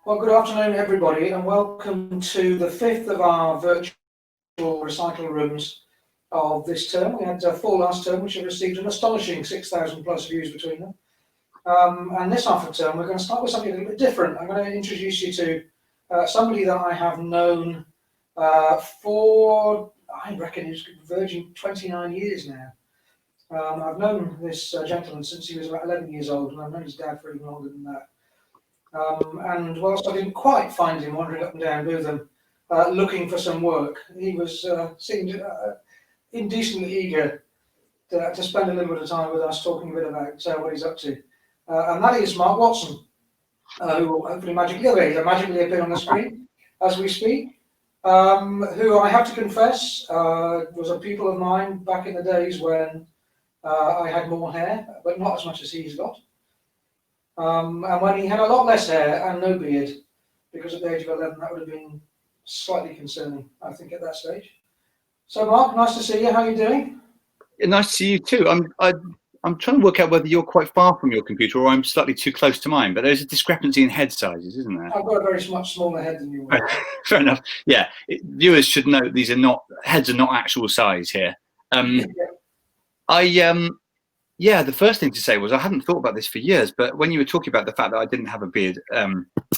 Well, good afternoon, everybody, and welcome to the fifth of our virtual recital rooms of this term. We had four last term, which have received an astonishing 6,000 plus views between them. And this half of term, we're going to start with something a little bit different. I'm going to introduce you to somebody that I have known for, I reckon, it's verging 29 years now. I've known this gentleman since he was about 11 years old, and I've known his dad for even longer than that. And whilst I didn't quite find him wandering up and down Bootham looking for some work, he was seemed indecently eager to spend a little bit of time with us talking a bit about what he's up to. And that is Mark Watson, who will hopefully magically appear on the screen as we speak, who I have to confess was a pupil of mine back in the days when I had more hair, but not as much as he's got. And when he had a lot less hair and no beard, because at the age of 11 that would have been slightly concerning, I think, at that stage. So Mark, nice to see you. How are you doing? Nice to see you too. I'm trying to work out whether you're quite far from your computer or I'm slightly too close to mine, but there's a discrepancy in head sizes, isn't there? I've got a very much smaller head than you. Fair enough. Yeah, viewers should know these are not heads, are not actual size here. Yeah, the first thing to say was I hadn't thought about this for years, but when you were talking about the fact that I didn't have a beard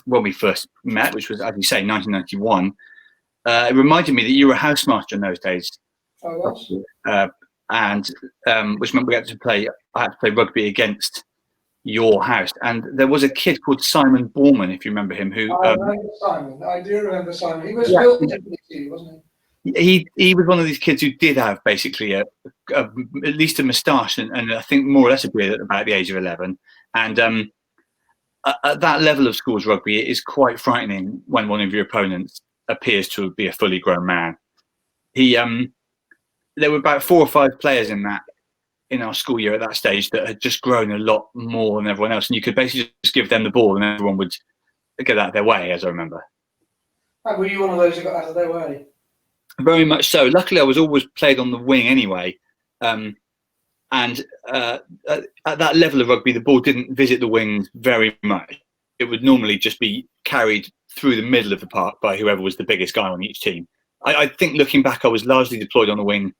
when we first met, which was, as you say, 1991, it reminded me that you were a housemaster in those days. I was. Which meant I had to play rugby against your house. And there was a kid called Simon Borman, if you remember him, who... I remember Simon. I do remember Simon. He was built differently to you, wasn't he? He was one of these kids who did have basically at least a moustache and I think more or less a beard at about the age of 11. And at that level of schools rugby, it is quite frightening when one of your opponents appears to be a fully grown man. There were about 4 or 5 players in our school year at that stage that had just grown a lot more than everyone else, and you could basically just give them the ball and everyone would get out of their way, as I remember. Were you one of those who got out of their way? Very much so. Luckily, I was always played on the wing anyway. And at that level of rugby, the ball didn't visit the wings very much. It would normally just be carried through the middle of the park by whoever was the biggest guy on each team. I think looking back, I was largely deployed on the wing,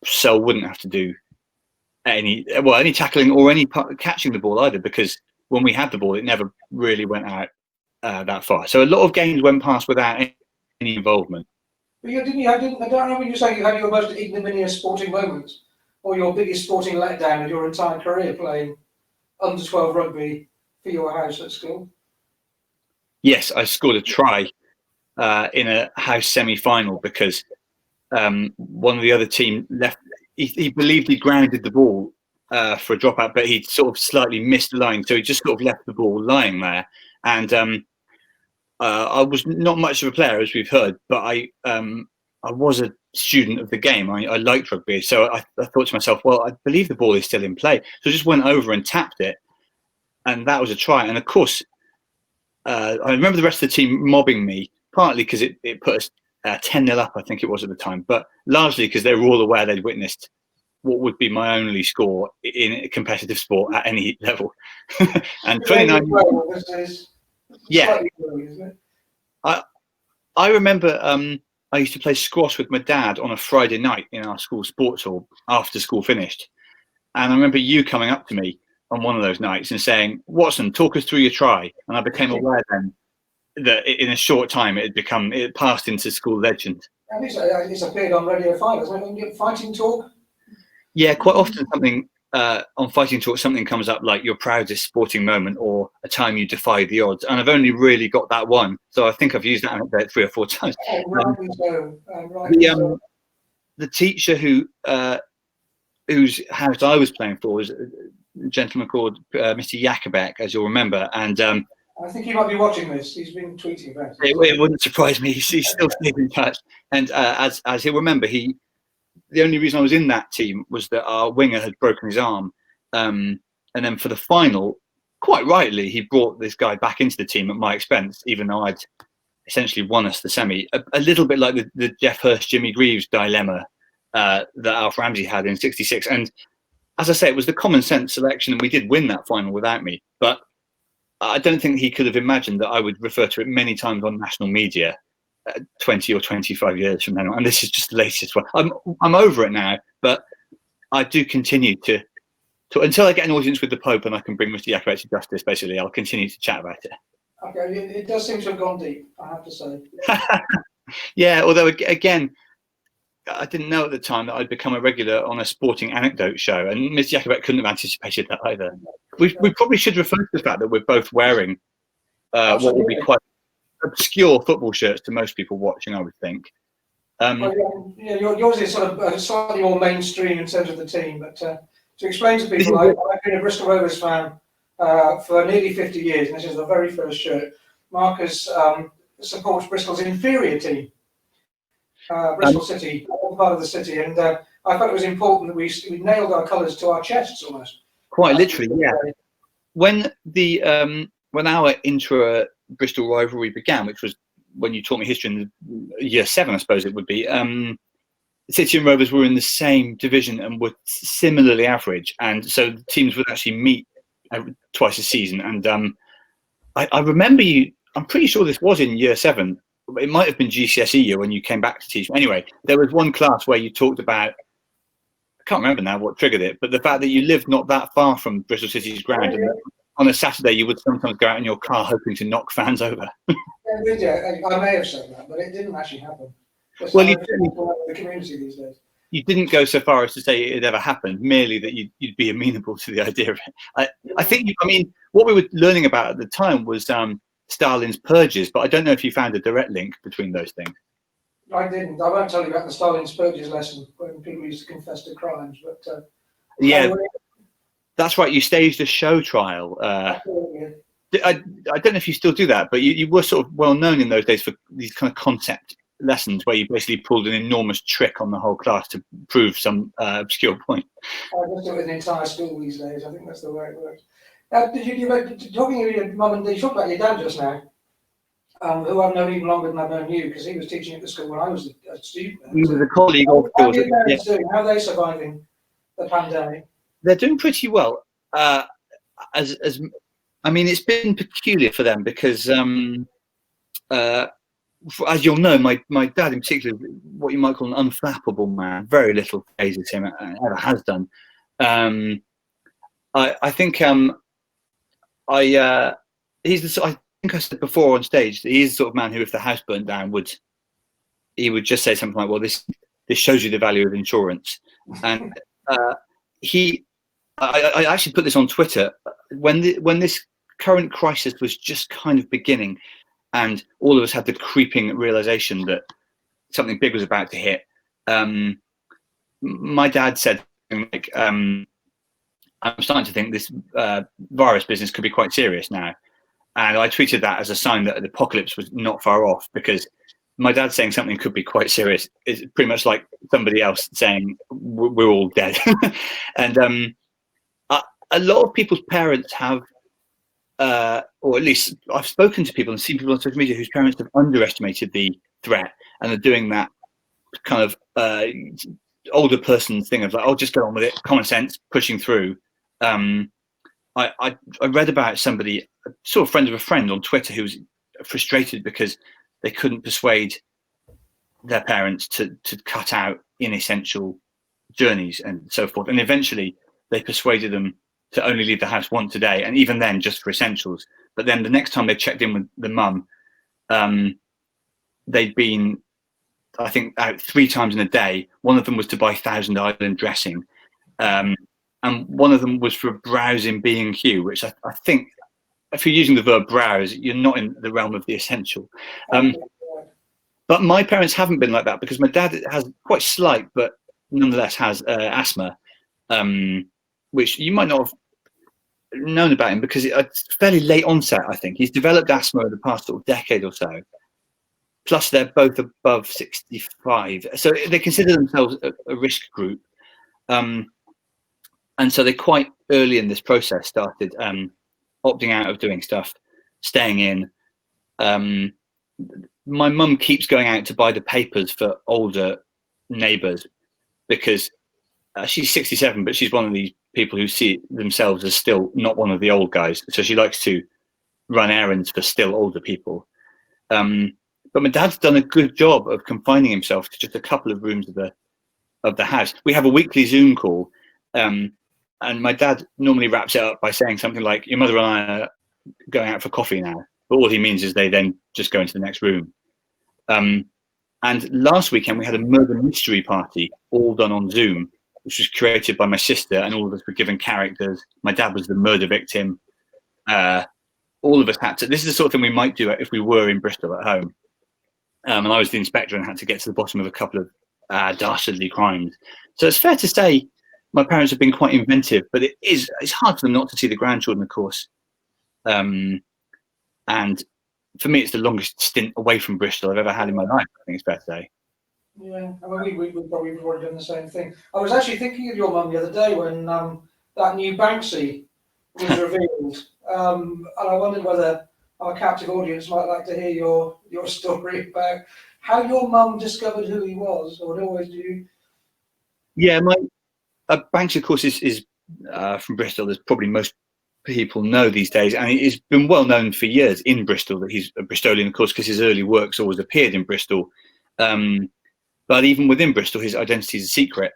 so I wouldn't have to do any tackling or any catching the ball either, because when we had the ball, it never really went out that far. So a lot of games went past without any involvement. But I don't remember you saying you had your most ignominious sporting moment or your biggest sporting letdown of your entire career playing under 12 rugby for your house at school. Yes, I scored a try in a house semi-final because one of the other team left. He believed he'd grounded the ball for a dropout, but he'd sort of slightly missed the line, so he just sort of left the ball lying there. And I was not much of a player, as we've heard, but I was a student of the game. I liked rugby, so I thought to myself, well, I believe the ball is still in play. So I just went over and tapped it, and that was a try. And of course, I remember the rest of the team mobbing me, partly because it put us 10-0 up, I think it was at the time, but largely because they were all aware they'd witnessed what would be my only score in a competitive sport at any level. And 29. Yeah, I remember I used to play squash with my dad on a Friday night in our school sports hall after school finished. And I remember you coming up to me on one of those nights and saying, "Watson, talk us through your try." And I became aware then that in a short time it passed into school legend. And it's appeared on Radio 5, hasn't it? Fighting Talk? Yeah, quite often something on Fighting Talk, something comes up like your proudest sporting moment or a time you defied the odds. And I've only really got that one. So I think I've used that anecdote 3 or 4 times. The teacher whose house I was playing for was a gentleman called Mr. Jakobek, as you'll remember. And I think he might be watching this. He's been tweeting about it. It wouldn't surprise me. He's still staying in touch. And as he'll remember, the only reason I was in that team was that our winger had broken his arm. And then for the final, quite rightly, he brought this guy back into the team at my expense, even though I'd essentially won us the semi. A little bit like the Jeff Hurst, Jimmy Greaves dilemma that Alf Ramsey had in '66. And as I say, it was the common sense selection, and we did win that final without me. But I don't think he could have imagined that I would refer to it many times on national media 20 or 25 years from now. And this is just the latest one. I'm over it now, but I do continue to until I get an audience with the Pope and I can bring Mr. Jacobet to justice, basically, I'll continue to chat about it. Okay, it does seem to have gone deep, I have to say. Yeah, although, again, I didn't know at the time that I'd become a regular on a sporting anecdote show, and Mr. Jacobet couldn't have anticipated that either. We probably should refer to the fact that we're both wearing what would be quite obscure football shirts to most people watching, I would think. Yours is sort of slightly more mainstream in terms of the team, but to explain to people, I've been a Bristol Rovers fan for nearly 50 years, and this is the very first shirt. Marcus supports Bristol's inferior team, Bristol City, all part of the city, and I thought it was important that we nailed our colours to our chests almost. Quite literally, yeah. When our intra-Bristol rivalry began, which was when you taught me history in year 7, I suppose it would be, City and Rovers were in the same division and were similarly average, and so the teams would actually meet twice a season. And I remember I'm pretty sure this was in year 7. It might have been GCSE year when you came back to teach. Anyway, there was one class where you talked about, I can't remember now what triggered it, but the fact that you lived not that far from Bristol City's ground, and on a Saturday you would sometimes go out in your car hoping to knock fans over. Yeah, I may have said that, but it didn't actually happen. Well, the community these days. You didn't go so far as to say it ever happened, merely that you'd be amenable to the idea of it. I think, what we were learning about at the time was Stalin's purges, but I don't know if you found a direct link between those things. I didn't. I won't tell you about the Stalin's purges lesson when people used to confess to crimes, but yeah, that's right. You staged a show trial. I don't know if you still do that, but you were sort of well known in those days for these kind of concept lessons where you basically pulled an enormous trick on the whole class to prove some obscure point. I just do it with an entire school these days. I think that's the way it works. Talking of your mum and dad, you talked about your dad just now, who I've known even longer than I've known you, because he was teaching at the school when I was a student. He was a colleague of yours. How are your parents doing? How are they surviving the pandemic? They're doing pretty well. It's been peculiar for them because, as you'll know, my dad in particular, what you might call an unflappable man. Very little phases him, ever has done. I think he's I think I said before on stage that he's the sort of man who, if the house burnt down, he would just say something like, "Well, this shows you the value of insurance." And I actually put this on Twitter when this current crisis was just kind of beginning, and all of us had the creeping realization that something big was about to hit. My dad said, like, I'm starting to think this virus business could be quite serious now. And I tweeted that as a sign that the apocalypse was not far off, because my dad saying something could be quite serious is pretty much like somebody else saying we're all dead. And a lot of people's parents have, or at least I've spoken to people and seen people on social media whose parents have underestimated the threat and are doing that kind of older person thing of like, oh, just go on with it, common sense, pushing through. I read about somebody, a sort of friend of a friend on Twitter, who was frustrated because they couldn't persuade their parents to cut out inessential journeys and so forth. And eventually they persuaded them to only leave the house once a day, and even then just for essentials. But then the next time they checked in with the mum, they'd been, I think, out 3 times in a day. One of them was to buy Thousand Island dressing, and one of them was for browsing B&Q, which I think, if you're using the verb browse, you're not in the realm of the essential. But my parents haven't been like that, because my dad has quite slight, but nonetheless has asthma, which you might not have known about him, because it's fairly late onset, I think. He's developed asthma in the past sort of decade or so. Plus, they're both above 65. So they consider themselves a risk group. And so they quite early in this process started opting out of doing stuff, staying in. My mum keeps going out to buy the papers for older neighbours, because she's 67, but she's one of these people who see themselves as still not one of the old guys. So she likes to run errands for still older people. But my dad's done a good job of confining himself to just a couple of rooms of the house. We have a weekly Zoom call, and my dad normally wraps it up by saying something like, "Your mother and I are going out for coffee now," but all he means is they then just go into the next room. And last weekend we had a murder mystery party, all done on Zoom, which was created by my sister, and all of us were given characters. My dad was the murder victim. All of us had to. This is the sort of thing we might do if we were in Bristol at home. And I was the inspector and had to get to the bottom of a couple of dastardly crimes. So it's fair to say my parents have been quite inventive, but it's hard for them not to see the grandchildren, of course. And for me, it's the longest stint away from Bristol I've ever had in my life, I think it's fair to say. Yeah, I mean, we've probably already done the same thing. I was actually thinking of your mum the other day when that new Banksy was revealed. And I wondered whether our captive audience might like to hear your story about how your mum discovered who he was, or always do. Yeah, my Banksy, of course, is from Bristol, as probably most people know these days, and it's been well known for years in Bristol that he's a Bristolian, of course, because his early works always appeared in Bristol. But even within Bristol, his identity is a secret,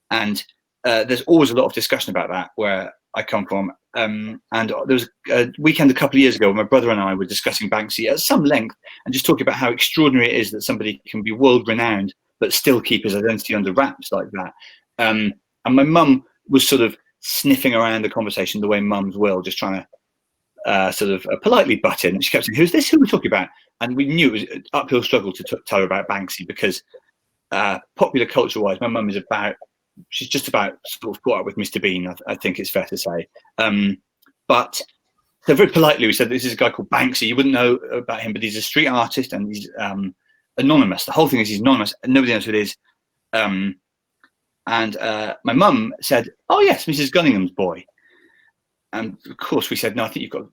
and there's always a lot of discussion about that where I come from. And there was a weekend a couple of years ago when my brother and I were discussing Banksy at some length and just talking about how extraordinary it is that somebody can be world renowned but still keep his identity under wraps like that. And my mum was sort of sniffing around the conversation the way mums will, just trying to sort of politely butt in. And she kept saying, "Who's this? Who are we talking about?" And we knew it was an uphill struggle to tell her about Banksy because popular culture-wise, my mum is she's just about sort of caught up with Mr. Bean, I think it's fair to say. But so very politely we said, this is a guy called Banksy. You wouldn't know about him, but he's a street artist and he's anonymous. The whole thing is he's anonymous and nobody knows who it is. And my mum said, "Oh yes, Mrs. Gunningham's boy." And of course we said, "No, I think you've got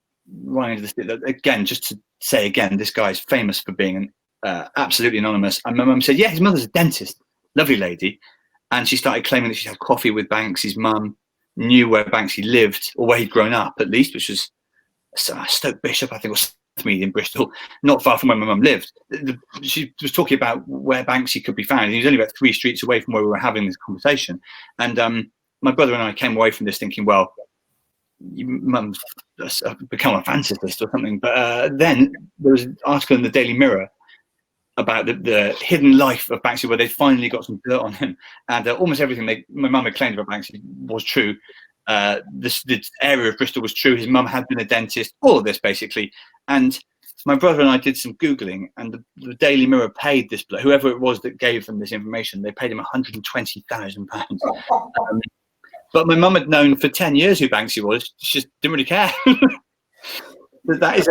right into this." Again, just to say again, this guy's famous for being absolutely anonymous. And my mum said, "Yeah, his mother's a dentist, lovely lady." And she started claiming that she'd had coffee with Banksy's mum, knew where Banksy lived, or where he'd grown up at least, which was Stoke Bishop, I think, or Smith in Bristol, not far from where my mum lived. She was talking about where Banksy could be found. And he was only about 3 streets away from where we were having this conversation. And my brother and I came away from this thinking, well, mum's become a fantasist or something. But then there was an article in the Daily Mirror about the hidden life of Banksy, where they finally got some dirt on him, and almost everything my mum had claimed about Banksy was true. This area of Bristol was true. His mum had been a dentist. All of this basically, and my brother and I did some googling, and the Daily Mirror paid this whoever it was that gave them this information. They paid him £120,000. But my mum had known for 10 years who Banksy was. She just didn't really care. That is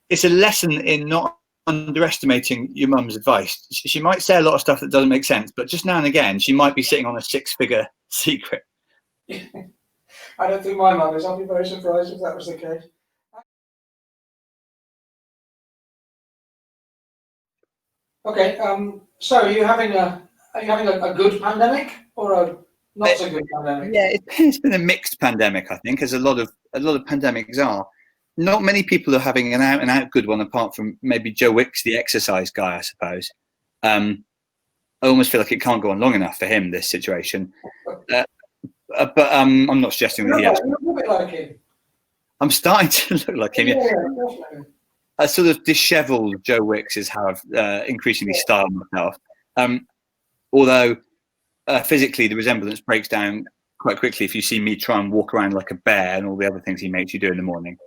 it's a lesson in not underestimating your mum's advice. She might say a lot of stuff that doesn't make sense, but just now and again she might be sitting on a 6-figure secret. I don't think my mum is. I'll be very surprised if that was the case. Okay, so are you having a good pandemic or a not so good pandemic? Yeah, it's been a mixed pandemic, I think, as a lot of pandemics are. Not many people are having an out good one, apart from maybe Joe Wicks, the exercise guy, I suppose. I almost feel like it can't go on long enough for him, this situation. But I'm not suggesting that he has. You look a bit like him. I'm starting to look like him. Yeah, definitely. A sort of dishevelled Joe Wicks is how I've increasingly styled myself. Although physically the resemblance breaks down quite quickly if you see me try and walk around like a bear and all the other things he makes you do in the morning.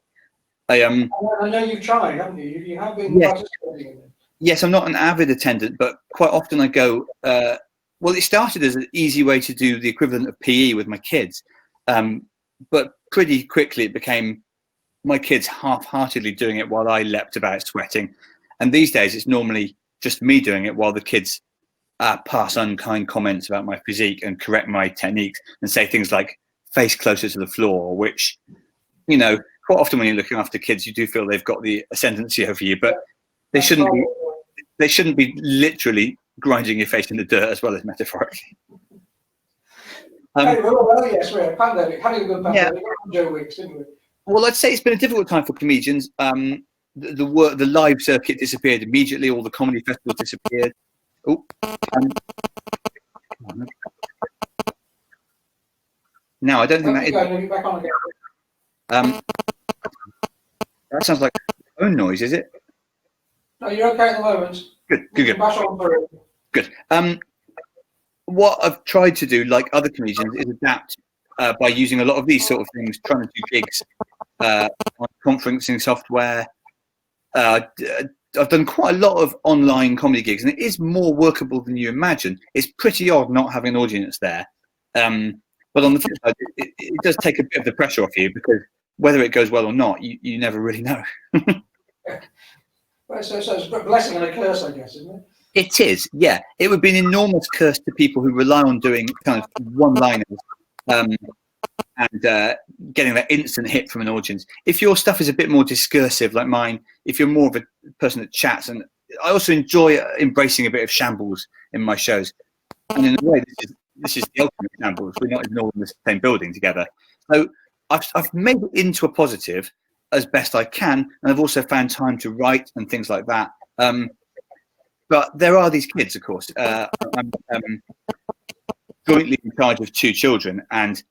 I know you've tried, haven't you? You have been participating in it. Yes, I'm not an avid attendant, but quite often I go. Well, it started as an easy way to do the equivalent of PE with my kids, but pretty quickly it became my kids half-heartedly doing it while I leapt about sweating. And these days it's normally just me doing it while the kids pass unkind comments about my physique and correct my techniques and say things like "face closer to the floor," which, you know, quite often when you're looking after kids, you do feel they've got the ascendancy over you, but they shouldn't be literally grinding your face in the dirt as well as metaphorically. Well, yes, we're a pandemic, having a good pandemic. Yeah. Joe Wicks, didn't we? Well, I'd say it's been a difficult time for comedians. The live circuit disappeared immediately. All the comedy festivals disappeared. Oh, no, I don't think that is. Go back on again. That sounds like phone noise, is it? No, you're okay at the moment. Good. Bash on for it. Good. What I've tried to do, like other comedians, is adapt by using a lot of these sort of things, trying to do gigs on conferencing software. I've done quite a lot of online comedy gigs, and it is more workable than you imagine. It's pretty odd not having an audience there. But on the flip side, it does take a bit of the pressure off you, because whether it goes well or not, you never really know. Well, so it's a blessing and a curse, I guess, isn't it? It is, yeah. It would be an enormous curse to people who rely on doing kind of one-liners and getting that instant hit from an audience. If your stuff is a bit more discursive, like mine, if you're more of a person that chats, and I also enjoy embracing a bit of shambles in my shows. And in a way, this is the ultimate shambles. We're not even all in the same building together. So I've made it into a positive as best I can, and I've also found time to write and things like that. But there are these kids, of course. I'm jointly in charge of 2 children, and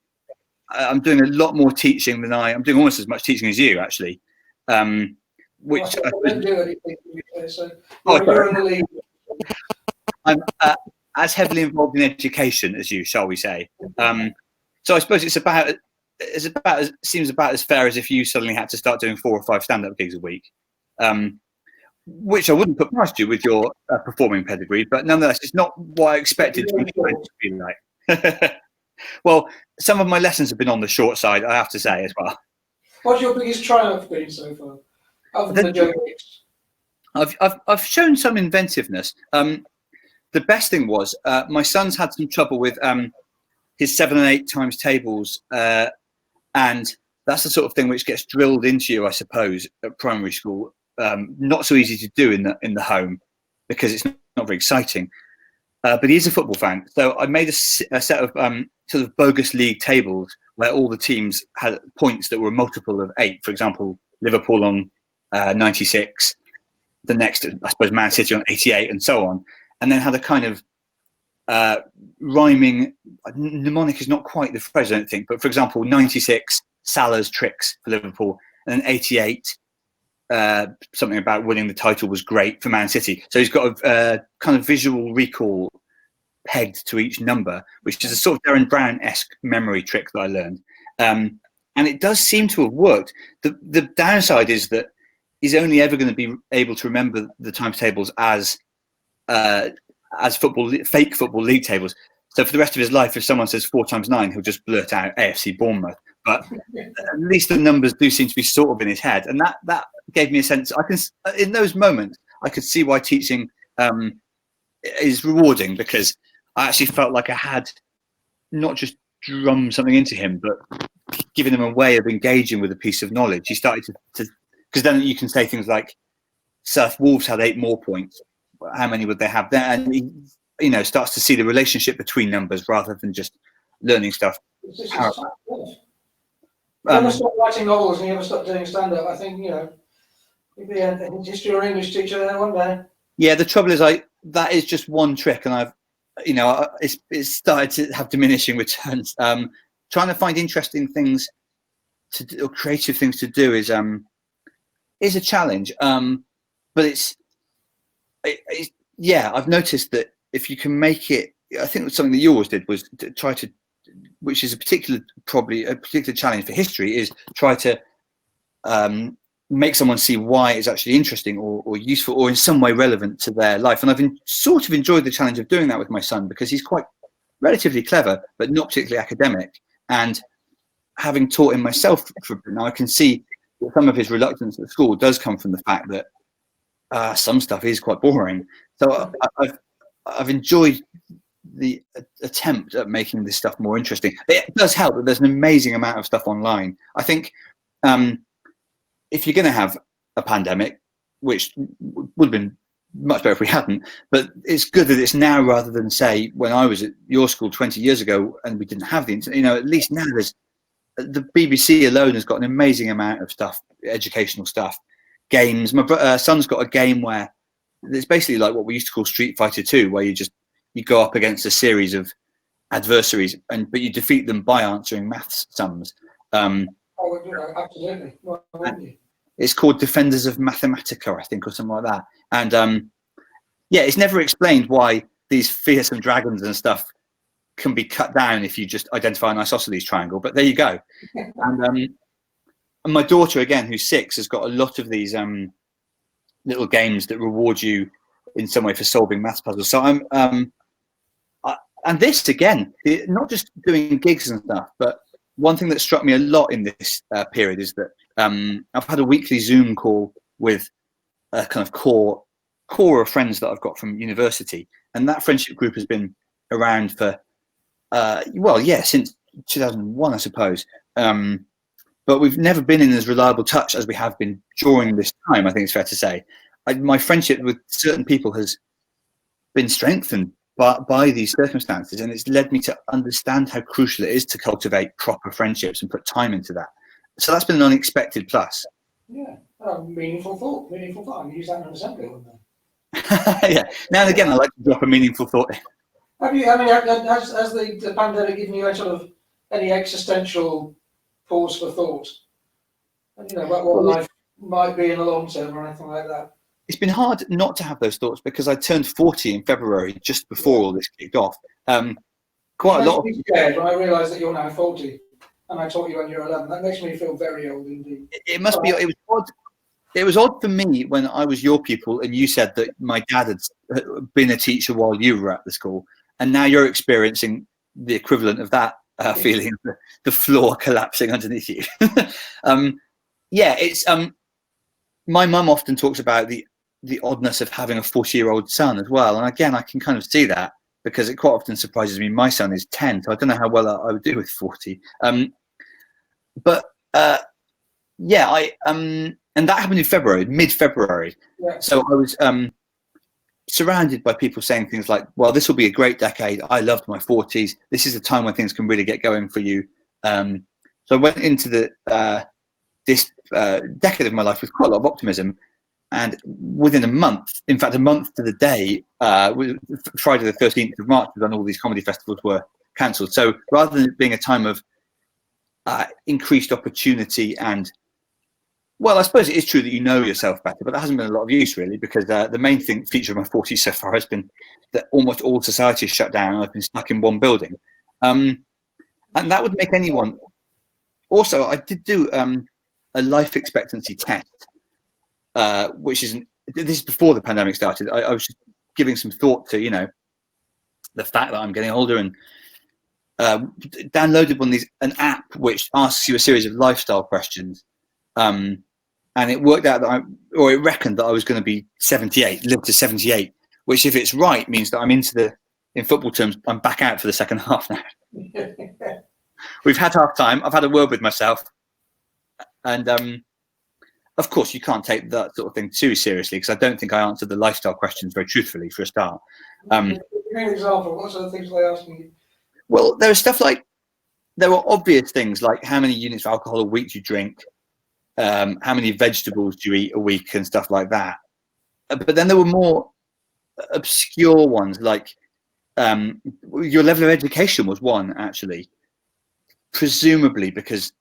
I'm doing a lot more teaching than I'm doing almost as much teaching as you, actually. Which I don't do anything. So you're in the lead. I'm as heavily involved in education as you, shall we say? So I suppose it seems about as fair as if you suddenly had to start doing 4 or 5 stand-up gigs a week. Which I wouldn't put past you with your performing pedigree, but nonetheless, it's not what I expected to be like. Well, some of my lessons have been on the short side, I have to say, as well. What's your biggest triumph been so far, other than the jokes? I've shown some inventiveness. The best thing was my son's had some trouble with his 7 and 8 times tables, and that's the sort of thing which gets drilled into you, I suppose, at primary school. Not so easy to do in the home because it's not very exciting. But he's a football fan, so I made a set of sort of bogus league tables where all the teams had points that were a multiple of 8. For example, Liverpool on 96, the next, I suppose, Man City on 88, and so on. And then had a kind of rhyming, mnemonic is not quite the phrase, I don't think, but for example, 96, Salah's tricks for Liverpool, and then 88, something about winning the title was great for Man City. So he's got a kind of visual recall pegged to each number, which is a sort of Darren Brown-esque memory trick that I learned. And it does seem to have worked. The downside is that he's only ever going to be able to remember the times tables as fake football league tables. So for the rest of his life, if someone says 4 times 9, he'll just blurt out AFC Bournemouth. But at least the numbers do seem to be sort of in his head, and that gave me a sense. In those moments, I could see why teaching is rewarding, because I actually felt like I had not just drummed something into him, but given him a way of engaging with a piece of knowledge. He started to because then you can say things like, Surf Wolves had 8 more points. How many would they have there? And he, starts to see the relationship between numbers rather than just learning stuff. You never stop writing novels and you never stop doing stand-up. I think, you'd be a history or English teacher there one day. Yeah, the trouble is that is just one trick, and it's started to have diminishing returns. Trying to find interesting things to do, or creative things to do is a challenge. But I've noticed that if you can make it, I think something that you always did was to try to, which is probably a particular challenge for history, is try to make someone see why it's actually interesting or useful or in some way relevant to their life. And I've sort of enjoyed the challenge of doing that with my son, because he's quite relatively clever, but not particularly academic. And having taught him myself now, I can see that some of his reluctance at school does come from the fact that some stuff is quite boring. So I've enjoyed the attempt at making this stuff more interesting. It does help that there's an amazing amount of stuff online. I think if you're going to have a pandemic, which would have been much better if we hadn't, but it's good that it's now, rather than say when I was at your school 20 years ago and we didn't have the internet. At least now the BBC alone has got an amazing amount of stuff, educational stuff, games. My son's got a game where it's basically like what we used to call Street Fighter 2, where you go up against a series of adversaries, but you defeat them by answering maths sums. Absolutely. Well, it's called Defenders of Mathematica, I think, or something like that. And it's never explained why these fearsome dragons and stuff can be cut down if you just identify an isosceles triangle. But there you go. And my daughter, again, who's 6, has got a lot of these little games that reward you in some way for solving maths puzzles. So and this again, not just doing gigs and stuff, but one thing that struck me a lot in this period is that I've had a weekly Zoom call with a kind of core of friends that I've got from university, and that friendship group has been around for since 2001, I suppose. But we've never been in as reliable touch as we have been during this time, I think it's fair to say. My friendship with certain people has been strengthened by these circumstances, and it's led me to understand how crucial it is to cultivate proper friendships and put time into that. So that's been an unexpected plus. Yeah, meaningful thought. I use that in an assembly one day. Yeah, now and again I like to drop a meaningful thought in. Has the pandemic given you any existential pause for thought? And, what life might be in the long term or anything like that? It's been hard not to have those thoughts because I turned 40 in February, just before all this kicked off. Quite a lot. Makes me scared when I realise that you're now 40, and I taught you when you were 11. That makes me feel very old indeed. It must be. It was odd. It was odd for me when I was your pupil, and you said that my dad had been a teacher while you were at the school, and now you're experiencing the equivalent of that feeling, the floor collapsing underneath you. It's. My mum often talks about the oddness of having a 40-year-old son as well, and again, I can kind of see that because it quite often surprises me. My son is 10, so I don't know how well I would do with 40. And that happened in February, mid-February. Yeah. So I was surrounded by people saying things like, well, this will be a great decade. I loved my 40s. This is the time when things can really get going for you. So I went into this decade of my life with quite a lot of optimism. And within a month, in fact, a month to the day, Friday the 13th of March, when all these comedy festivals were cancelled. So rather than it being a time of increased opportunity and, well, I suppose it is true that you know yourself better, but that hasn't been a lot of use really, because the main feature of my 40s so far has been that almost all society is shut down and I've been stuck in one building. And that would make anyone. Also, I did do a life expectancy test, which this is before the pandemic started. I was just giving some thought to, the fact that I'm getting older, and downloaded an app which asks you a series of lifestyle questions. And it worked out that it reckoned that I was going to be 78, live to 78, which if it's right means that I'm in football terms, I'm back out for the second half now. We've had half time. I've had a word with myself. And of course, you can't take that sort of thing too seriously, because I don't think I answered the lifestyle questions very truthfully for a start. Give me an example. What sort of things are they asking you? Well, there was stuff like, there were obvious things like how many units of alcohol a week do you drink, how many vegetables do you eat a week, and stuff like that. But then there were more obscure ones, like your level of education was one, actually, presumably because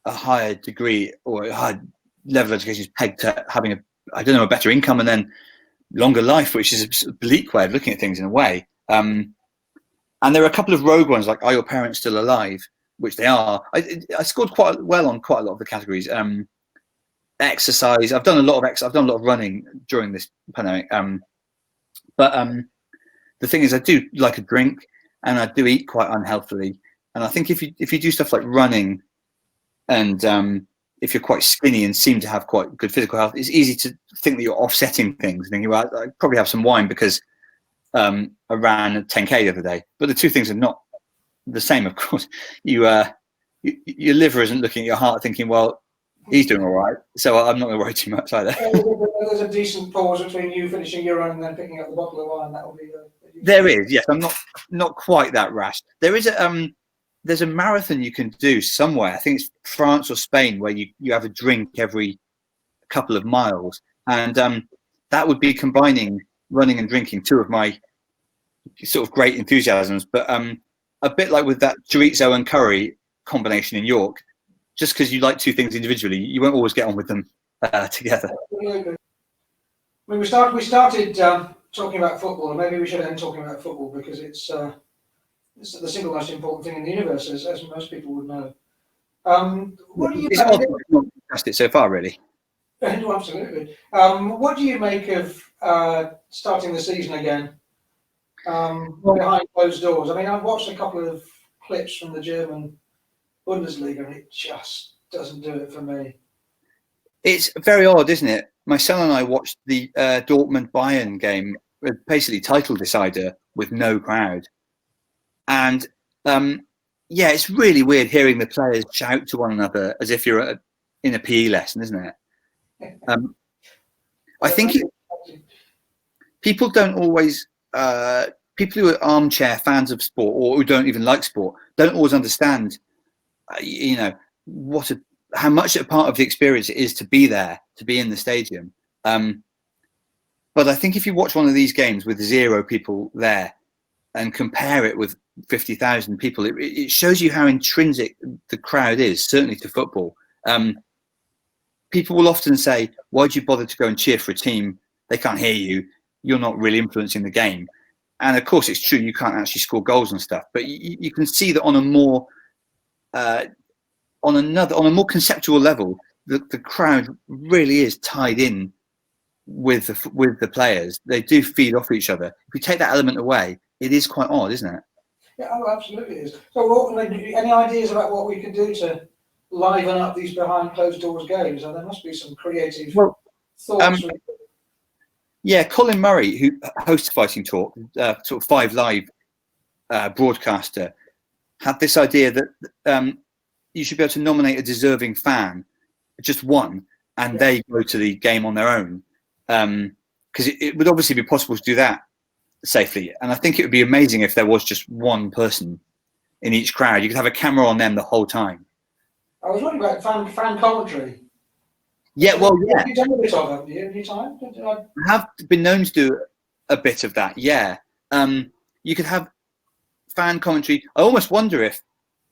a higher degree or a higher level of education is pegged to having a better income and then longer life, which is a bleak way of looking at things in a way. And there are a couple of rogue ones, like, are your parents still alive? Which they are. I scored quite well on quite a lot of the categories. Exercise. I've done a lot of running during this pandemic. But the thing is, I do like a drink, and I do eat quite unhealthily. And I think if you do stuff like running, and if you're quite skinny and seem to have quite good physical health, it's easy to think that you're offsetting things, thinking, well, I probably have some wine because I ran a 10K the other day. But the two things are not the same, of course. Your liver isn't looking at your heart thinking, well, he's doing all right, so I'm not going to worry too much either. There's a decent pause between you finishing your run and then picking up the bottle of wine. That will be. There is, yes. I'm not quite that rash. There is there's a marathon you can do somewhere. I think it's France or Spain, where you have a drink every couple of miles, and that would be combining running and drinking, two of my sort of great enthusiasms. But a bit like with that chorizo and curry combination in York, just because you like two things individually, you won't always get on with them together. I mean, we started talking about football, and maybe we should end talking about football because it's the single most important thing in the universe, as most people would know. What do you? It's odd we've not discussed it so far, really. No, absolutely. What do you make of starting the season again behind closed doors? I mean, I've watched a couple of clips from the German Bundesliga, and it just doesn't do it for me. It's very odd, isn't it? My son and I watched the Dortmund-Bayern game, basically title decider, with no crowd. And yeah, it's really weird hearing the players shout to one another as if you're in a PE lesson, isn't it? I think people don't always, people who are armchair fans of sport or who don't even like sport, don't always understand, how much a part of the experience it is to be there, to be in the stadium. But I think if you watch one of these games with 0 people there and compare it with 50,000 people, it shows you how intrinsic the crowd is, certainly to football. People will often say, why'd you bother to go and cheer for a team? They can't hear you. You're not really influencing the game. And of course, it's true, you can't actually score goals and stuff. But you can see that on a more conceptual level, the crowd really is tied in with the players. They do feed off each other. If you take that element away, it is quite odd, isn't it? Yeah, oh, absolutely it is. So, any ideas about what we could do to liven up these behind closed doors games? And there must be some creative thoughts. Yeah, Colin Murray, who hosts Fighting Talk, sort of 5 Live broadcaster, had this idea that you should be able to nominate a deserving fan, just one, and they go to the game on their own. Because it would obviously be possible to do that safely. And I think it would be amazing if there was just one person in each crowd. You could have a camera on them the whole time. I was wondering about fan commentary. Yeah, well, yeah. Have you done a bit of it, have you, any time? I have been known to do a bit of that, yeah. You could have fan commentary. I almost wonder if,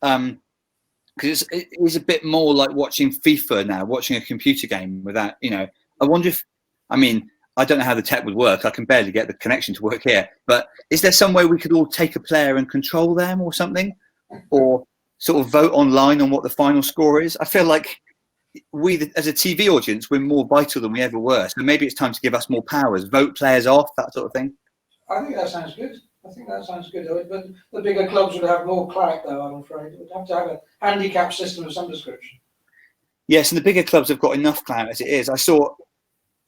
because it is a bit more like watching FIFA now, watching a computer game without, I wonder if, I don't know how the tech would work. I can barely get the connection to work here. But is there some way we could all take a player and control them or something? Or sort of vote online on what the final score is? I feel like we, as a TV audience, we're more vital than we ever were. So maybe it's time to give us more powers, vote players off, that sort of thing. I think that sounds good. But the bigger clubs would have more clout, though, I'm afraid. It would have to have a handicap system of some description. Yes, and the bigger clubs have got enough clout as it is. I saw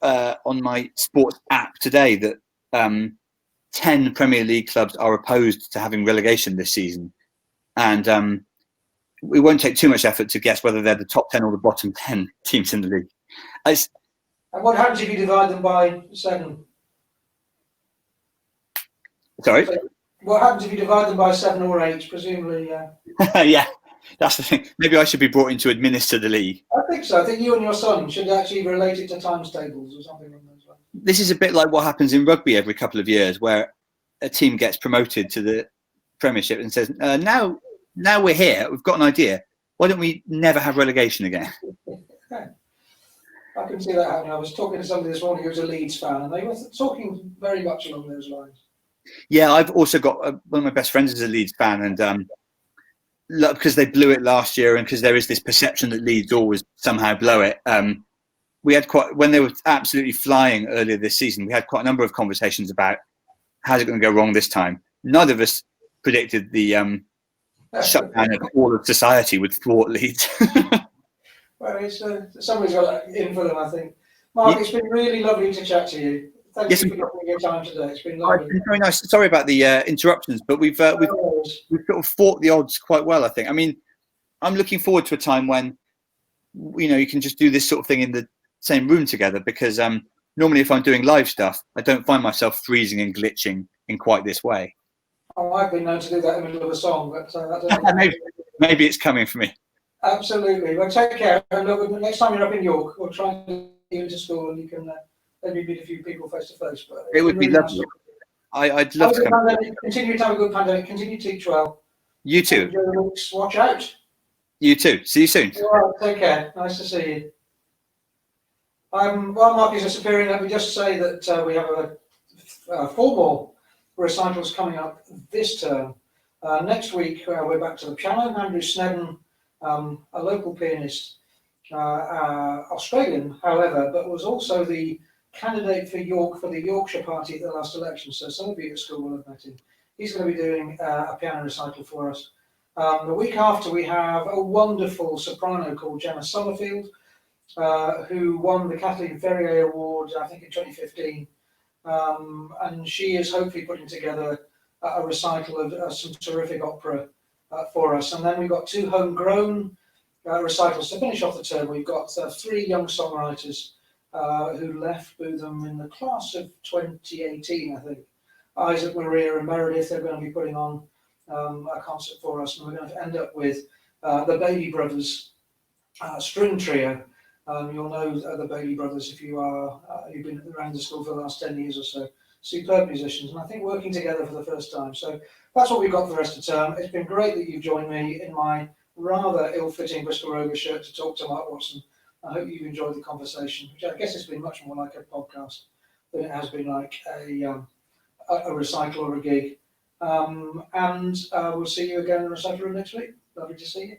on my sports app today that 10 Premier League clubs are opposed to having relegation this season. And it won't take too much effort to guess whether they're the top 10 or the bottom 10 teams in the league. And what happens if you divide them by 7? Sorry? So what happens if you divide them by 7 or 8, presumably? Yeah, that's the thing. Maybe I should be brought in to administer the league. I think so. I think you and your son should actually relate it to times tables or something like that. This is a bit like what happens in rugby every couple of years, where a team gets promoted to the Premiership and says, now we're here, we've got an idea. Why don't we never have relegation again? I can see that happening. I was talking to somebody this morning who was a Leeds fan, and they were talking very much along those lines. Yeah, I've also got one of my best friends is a Leeds fan, and because they blew it last year, and because there is this perception that Leeds always somehow blow it. We had when they were absolutely flying earlier this season, we had quite a number of conversations about how's it going to go wrong this time. None of us predicted the shutdown of all of society would thwart Leeds. Well, it's somebody's got that in for them, I think. Mark, it's been really lovely to chat to you. Thank you for giving your time today. It's been lovely. It's been very nice. Sorry about the interruptions, but we've sort of fought the odds quite well, I think. I'm looking forward to a time when you can just do this sort of thing in the same room together, because normally if I'm doing live stuff, I don't find myself freezing and glitching in quite this way. I've been known to do that in the middle of a song, but I don't know. Maybe it's coming for me. Absolutely. Well, take care. And look, next time you're up in York, we'll try and get you into school and you can maybe meet a few people face to face. But It would be lovely. I'd love to come. Continue to have a good pandemic. Continue to teach well. You too. Enjoy the weeks. Watch out. You too. See you soon. All right. Take care. Nice to see you. While Mark is disappearing, let me just say that we have 4 more recitals coming up this term. Next week, we're back to the piano. Andrew Snedden, a local pianist, Australian, however, but was also the candidate for York for the Yorkshire Party at the last election. So some of you at school will have met him. He's going to be doing a piano recital for us. The week after, we have a wonderful soprano called Gemma Summerfield, who won the Kathleen Ferrier Award, I think in 2015. And she is hopefully putting together a recital of some terrific opera for us. And then we've got 2 homegrown recitals to finish off the term. We've got 3 young songwriters who left Bootham in the class of 2018, I think. Isaac, Maria and Meredith are going to be putting on a concert for us, and we're going to end up with the Bailey Brothers string trio. You'll know the Bailey Brothers if you've been around the school for the last 10 years or so. Superb musicians, and I think working together for the first time. So that's what we've got for the rest of the term. It's been great that you've joined me in my rather ill-fitting Bristol Rovers shirt to talk to Mark Watson. I hope you've enjoyed the conversation, which I guess has been much more like a podcast than it has been like a recital or a gig. And we'll see you again in the recital room next week. Lovely to see you.